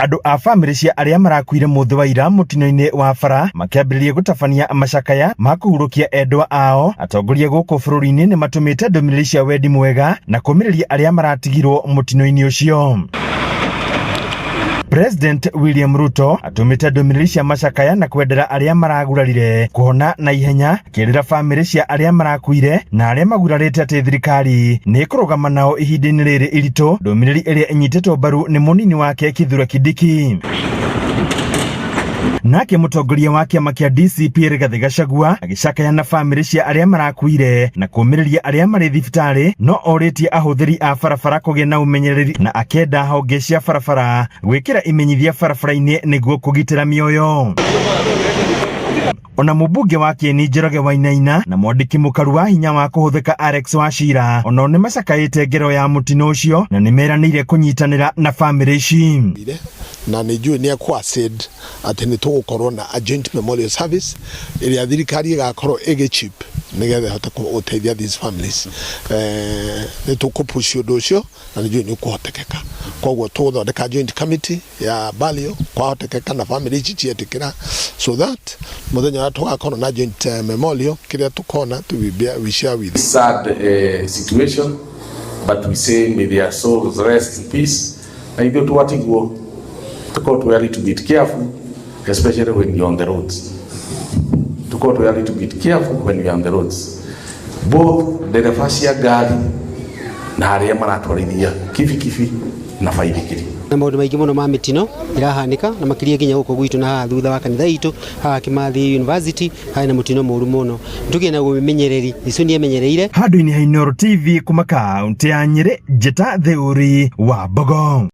Andũ a bamĩrĩ cia arĩa marakuire mũthĩ wa ira mũtino-inĩ wa bara makĩambĩrĩria gũtabania macakaya ma kũhurũkia endwa ao. Atongoria gũkũ bũrũri-inĩ nĩ matũmĩte ndũmĩrĩri cia wendi mwega na kũmĩrĩria arĩa maratigirwo mũtino-inĩ ũcio. President William Ruto atũmĩte ndũmĩrĩri cia macakaya na kwendera arĩa maragurarire kuhona na ihenya, kĩrĩra bamĩrĩ cia arĩa marakuire na arĩa magurarĩte atĩ thirikari nĩ kũrũgama nao ihinda-inĩ rĩrĩ iritũ. Ndũmĩrĩri ĩrĩa ĩnyitĩtwo mbaru nĩ mũnini wake Kithure Kindiki. Nake mũtongoria wa kĩama kĩa DCP Rigathĩ Gachagua agĩcakaya na bamĩrĩ cia arĩa marakuire na kũmĩrĩria arĩa marĩ thibitarĩ, no orĩtie ahũthĩri a barabara kũgĩa na ũmenyereri na akenda honge cia barabara gwĩkĩra imenyithia barabara-inĩ nĩguo kũgitĩra mĩoyo. Ona mũmbunge wa Kieni Njoroge Wainaina na mwandĩki mũkaru wa hinya wa kũhũthĩka Alex Wachira onao nĩ macakaĩte ngero ya mũtino ũcio na nĩ meranĩire kũnyitanĩra na bamĩrĩ ici. Na nĩ njũĩ nĩ akwasid atĩ nĩ tũgũkorwo na a joint memorial service ĩrĩa thirikari ĩgakorwo ĩgĩchip nĩgetha ĩhote gũteithia these families. Nĩ tũkũpush ũndũ ũcio na nĩ njũĩ nĩ ũkũhotekeka. Koguo tũgũthondeka joint committee ya burial kwahotekeka na family ici cietĩkĩra so that mũthenya wa tũgakorwo na joint memorial kĩrĩa tũkona we share with. Sad situation, but we say may their souls rest in peace. Na ithuĩ twatigwo we are a little bit careful, especially when you're on the roads. We are a little bit careful when you're on the roads. Both ndereba cia ngari na arĩa maratwarithia kibikibi na baithikiri. Na maũndũ maingĩ mũno ma mĩtino irahanĩka na makĩria nginya gũkũ gwitũ na haha thutha wa kanitha itũ haha Kimathi University harĩ na mũtino mũru mũno. Tũgĩe na ũmenyereri, icio nĩ emenyereire. Handũ-inĩ ha Inooro TV kuma kaũntĩ ya Nyeri, njĩta Theũri wa Mbogo.